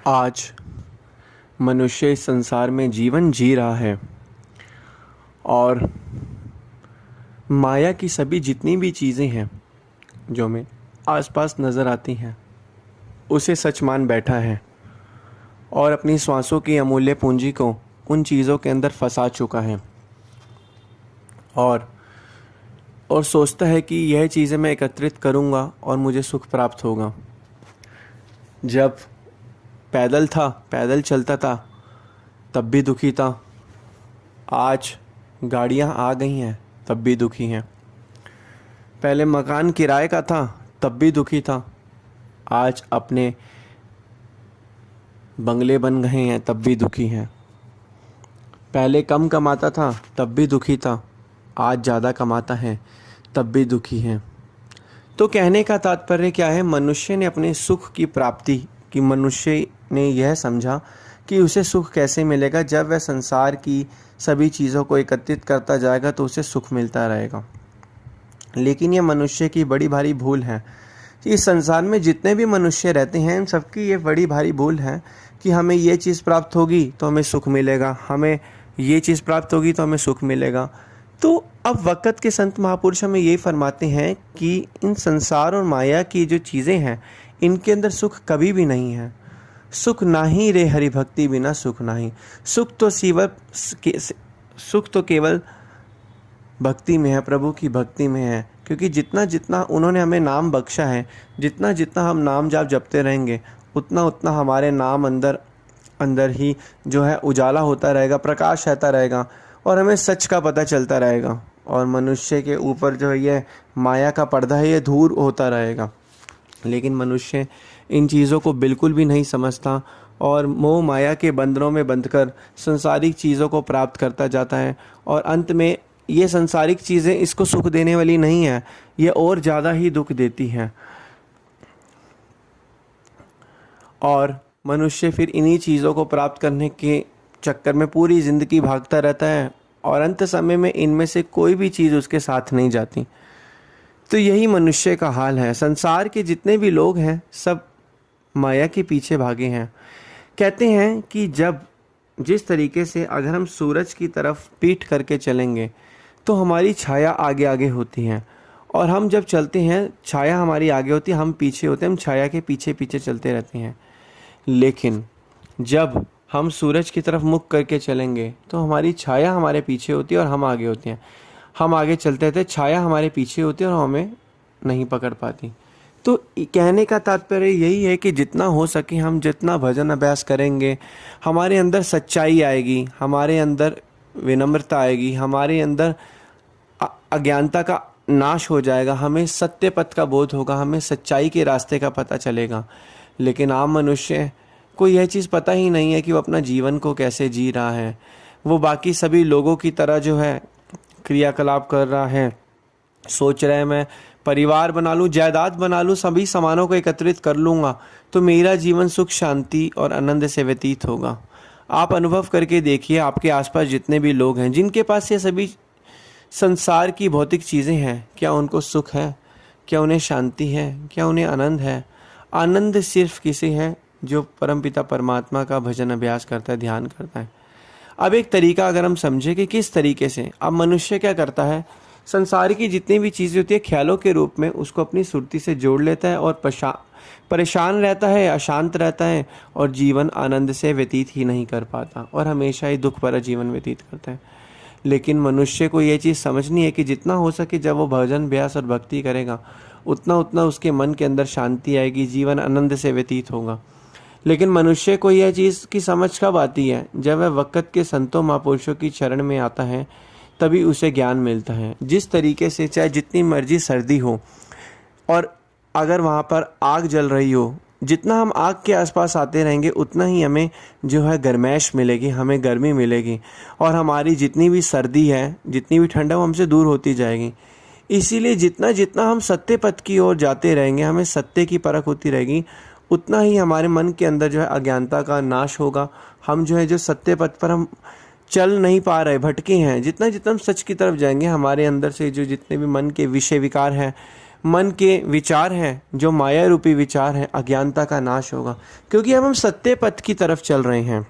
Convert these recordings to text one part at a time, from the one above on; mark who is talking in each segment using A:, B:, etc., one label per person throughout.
A: आज मनुष्य इस संसार में जीवन जी रहा है और माया की सभी जितनी भी चीज़ें हैं जो हमें आसपास नज़र आती हैं उसे सच मान बैठा है और अपनी श्वासों की अमूल्य पूंजी को उन चीज़ों के अंदर फंसा चुका है और सोचता है कि यह चीज़ें मैं एकत्रित करूँगा और मुझे सुख प्राप्त होगा। जब पैदल चलता था तब भी दुखी था, आज गाड़ियाँ आ गई हैं तब भी दुखी हैं। पहले मकान किराए का था तब भी दुखी था, आज अपने बंगले बन गए हैं तब भी दुखी हैं। पहले कम कमाता था तब भी दुखी था, आज ज़्यादा कमाता है तब भी दुखी हैं। तो कहने का तात्पर्य क्या है? मनुष्य ने अपने सुख की प्राप्ति की, मनुष्य ने यह समझा कि उसे सुख कैसे मिलेगा। जब वह संसार की सभी चीज़ों को एकत्रित करता जाएगा तो उसे सुख मिलता रहेगा। लेकिन यह मनुष्य की बड़ी भारी भूल है। इस संसार में जितने भी मनुष्य रहते हैं इन सबकी ये बड़ी भारी भूल है कि हमें ये चीज़ प्राप्त होगी तो हमें सुख मिलेगा, हमें ये चीज़ प्राप्त होगी तो हमें सुख मिलेगा। तो अब वक़्त के संत महापुरुष हमें यही फरमाते हैं कि इन संसार और माया की जो चीज़ें हैं इनके अंदर सुख कभी भी नहीं है। सुख नाही रे हरि भक्ति बिना सुख नाही। सुख तो केवल भक्ति में है, प्रभु की भक्ति में है। क्योंकि जितना जितना उन्होंने हमें नाम बख्शा है, जितना जितना हम नाम जाप जपते रहेंगे उतना उतना हमारे नाम अंदर ही जो है उजाला होता रहेगा, प्रकाश रहता रहेगा और हमें सच का पता चलता रहेगा। और मनुष्य के ऊपर जो है ये माया का पर्दा है ये दूर होता रहेगा। लेकिन मनुष्य इन चीज़ों को बिल्कुल भी नहीं समझता और मोह माया के बंधनों में बंधकर संसारिक चीज़ों को प्राप्त करता जाता है और अंत में ये संसारिक चीज़ें इसको सुख देने वाली नहीं है, ये और ज़्यादा ही दुख देती हैं। और मनुष्य फिर इन्हीं चीज़ों को प्राप्त करने के चक्कर में पूरी ज़िंदगी भागता रहता है और अंत समय में इनमें से कोई भी चीज़ उसके साथ नहीं जाती। तो यही मनुष्य का हाल है। संसार के जितने भी लोग हैं सब माया के पीछे भागे हैं। कहते हैं कि जिस तरीके से अगर हम सूरज की तरफ पीठ करके चलेंगे तो हमारी छाया आगे आगे होती है और हम जब चलते हैं छाया हमारी आगे होती है, हम पीछे होते हैं, हम छाया के पीछे पीछे चलते रहते हैं। लेकिन जब हम सूरज की तरफ मुख करके चलेंगे तो हमारी छाया हमारे पीछे होती है और हम आगे होते हैं। हम आगे चलते थे, छाया हमारे पीछे होती है और हमें नहीं पकड़ पाती। तो कहने का तात्पर्य यही है कि जितना हो सके हम जितना भजन अभ्यास करेंगे हमारे अंदर सच्चाई आएगी, हमारे अंदर विनम्रता आएगी, हमारे अंदर अज्ञानता का नाश हो जाएगा, हमें सत्य पथ का बोध होगा, हमें सच्चाई के रास्ते का पता चलेगा। लेकिन आम मनुष्य को यह चीज़ पता ही नहीं है कि वो अपना जीवन को कैसे जी रहा है। वो बाकी सभी लोगों की तरह जो है क्रियाकलाप कर रहा है, सोच रहा है मैं परिवार बना लूँ, जायदाद बना लूँ, सभी सामानों को एकत्रित कर लूँगा तो मेरा जीवन सुख शांति और आनंद से व्यतीत होगा। आप अनुभव करके देखिए, आपके आसपास जितने भी लोग हैं जिनके पास ये सभी संसार की भौतिक चीज़ें हैं, क्या उनको सुख है? क्या उन्हें शांति है? क्या उन्हें आनंद है? आनंद सिर्फ किसी है जो परमपिता परमात्मा का भजन अभ्यास करता है, ध्यान करता है। अब एक तरीका अगर हम समझें कि किस तरीके से अब मनुष्य क्या करता है, संसार की जितनी भी चीज़ें होती है ख्यालों के रूप में उसको अपनी सुरती से जोड़ लेता है और परेशान रहता है, अशांत रहता है और जीवन आनंद से व्यतीत ही नहीं कर पाता और हमेशा ही दुख भरा जीवन व्यतीत करता है। लेकिन मनुष्य को ये चीज़ समझनी है कि जितना हो सके जब वो भजन अभ्यास और भक्ति करेगा उतना उतना उसके मन के अंदर शांति आएगी, जीवन आनंद से व्यतीत होगा। लेकिन मनुष्य को यह चीज़ की समझ कब आती है? जब वह वक़्त के संतों महापुरुषों की शरण में आता है तभी उसे ज्ञान मिलता है। जिस तरीके से चाहे जितनी मर्जी सर्दी हो और अगर वहाँ पर आग जल रही हो, जितना हम आग के आसपास आते रहेंगे उतना ही हमें जो है गर्मैश मिलेगी, हमें गर्मी मिलेगी और हमारी जितनी भी सर्दी है, जितनी भी ठंड है वो हमसे दूर होती जाएगी। इसीलिए जितना जितना हम सत्य पथ की ओर जाते रहेंगे, हमें सत्य की परख होती रहेगी, उतना ही हमारे मन के अंदर जो है अज्ञानता का नाश होगा। हम जो है जो सत्य पथ पर हम चल नहीं पा रहे, भटके हैं, जितना जितना हम सच की तरफ जाएंगे हमारे अंदर से जो जितने भी मन के विषय विकार हैं मन के विचार हैं, जो माया रूपी विचार हैं, अज्ञानता का नाश होगा, क्योंकि अब हम सत्य पथ की तरफ चल रहे हैं।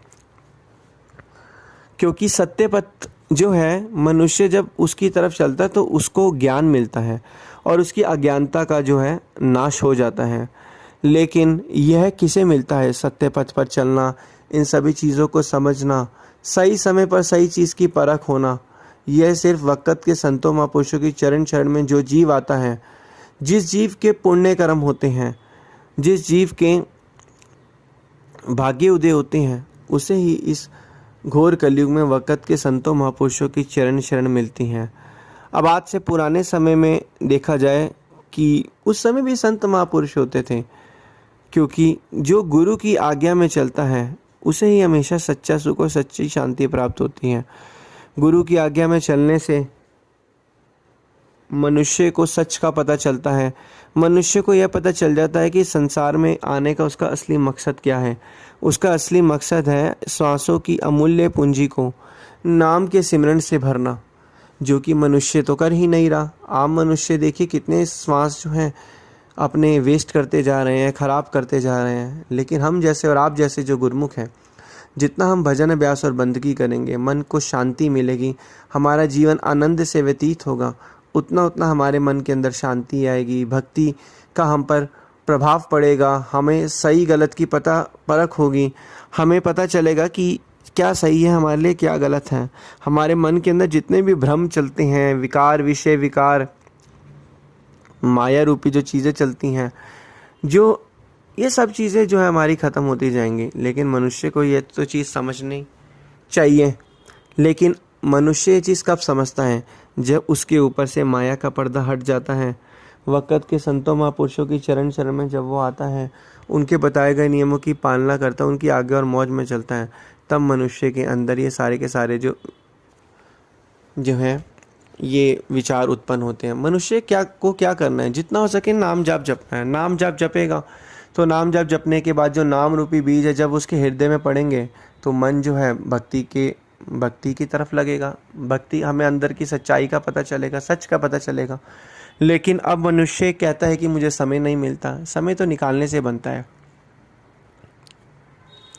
A: क्योंकि सत्य पथ जो है, मनुष्य जब उसकी तरफ चलता है तो उसको ज्ञान मिलता है और उसकी अज्ञानता का जो है नाश हो जाता है। लेकिन यह किसे मिलता है? सत्य पथ पर चलना, इन सभी चीज़ों को समझना, सही समय पर सही चीज़ की परख होना, यह सिर्फ वक़्त के संतों महापुरुषों की चरण शरण में जो जीव आता है, जिस जीव के पुण्य कर्म होते हैं, जिस जीव के भाग्य उदय होते हैं, उसे ही इस घोर कलयुग में वक़्त के संतों महापुरुषों की चरण शरण मिलती हैं। अब आज से पुराने समय में देखा जाए कि उस समय भी संत महापुरुष होते थे, क्योंकि जो गुरु की आज्ञा में चलता है उसे ही हमेशा सच्चा सुख और सच्ची शांति प्राप्त होती है। गुरु की आज्ञा में चलने से मनुष्य को सच का पता चलता है। मनुष्य को यह पता चल जाता है कि संसार में आने का उसका असली मकसद क्या है। उसका असली मकसद है श्वासों की अमूल्य पूंजी को नाम के सिमरन से भरना, जो कि मनुष्य तो कर ही नहीं रहा। आम मनुष्य देखिए कितने श्वास जो हैं अपने वेस्ट करते जा रहे हैं, ख़राब करते जा रहे हैं। लेकिन हम जैसे और आप जैसे जो गुरमुख हैं, जितना हम भजन अभ्यास और बंदगी करेंगे, मन को शांति मिलेगी, हमारा जीवन आनंद से व्यतीत होगा, उतना उतना हमारे मन के अंदर शांति आएगी, भक्ति का हम पर प्रभाव पड़ेगा, हमें सही गलत की परख होगी, हमें पता चलेगा कि क्या सही है हमारे लिए, क्या गलत है। हमारे मन के अंदर जितने भी भ्रम चलते हैं, विकार, विषय विकार, माया रूपी जो चीज़ें चलती हैं, जो ये सब चीज़ें जो है हमारी ख़त्म होती जाएंगी। लेकिन मनुष्य को ये तो चीज़ समझनी चाहिए। लेकिन मनुष्य ये चीज़ कब समझता है? जब उसके ऊपर से माया का पर्दा हट जाता है। वक़्त के संतों महापुरुषों की चरण शरण में जब वो आता है, उनके बताए गए नियमों की पालना करता है, उनकी आज्ञा और मौज में चलता है, तब मनुष्य के अंदर ये सारे के सारे जो है ये विचार उत्पन्न होते हैं। मनुष्य क्या करना है? जितना हो सके नाम जाप जपना है। नाम जाप जपेगा तो नाम जाप जपने के बाद जो नाम रूपी बीज है, जब उसके हृदय में पड़ेंगे तो मन जो है भक्ति की तरफ लगेगा। भक्ति, हमें अंदर की सच्चाई का पता चलेगा, सच का पता चलेगा। लेकिन अब मनुष्य कहता है कि मुझे समय नहीं मिलता। समय तो निकालने से बनता है।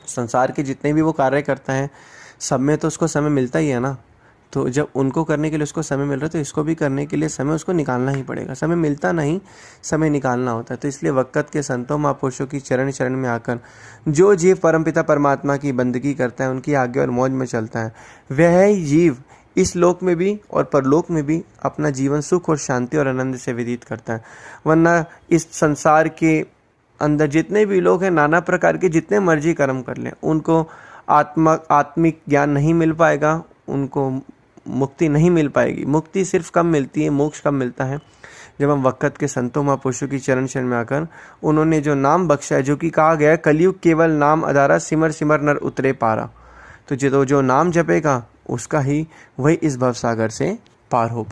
A: संसार के जितने भी वो कार्य करता है, सब में तो उसको समय मिलता ही है ना। तो जब उनको करने के लिए उसको समय मिल रहा है, तो इसको भी करने के लिए समय उसको निकालना ही पड़ेगा। समय मिलता नहीं, समय निकालना होता है। तो इसलिए वक़्त के संतों महापुरुषों की चरण शरण में आकर जो जीव परमपिता परमात्मा की बंदगी करता है, उनकी आज्ञा और मौज में चलता है, वह ही जीव इस लोक में भी और परलोक में भी अपना जीवन सुख और शांति और आनंद से व्यतीत करता है। वरना इस संसार के अंदर जितने भी लोग हैं, नाना प्रकार के जितने मर्जी कर्म कर लें, उनको आत्मिक ज्ञान नहीं मिल पाएगा, उनको मुक्ति नहीं मिल पाएगी। मुक्ति सिर्फ कब मिलती है, मोक्ष कब मिलता है? जब हम वक़्त के संतों महापुरुषों की चरण शरण में आकर उन्होंने जो नाम बख्शा है, जो कि कहा गया है, कलयुग केवल नाम आधारा, सिमर सिमर नर उतरे पारा। तो जो नाम जपेगा उसका ही वही इस भवसागर से पार हो पाए।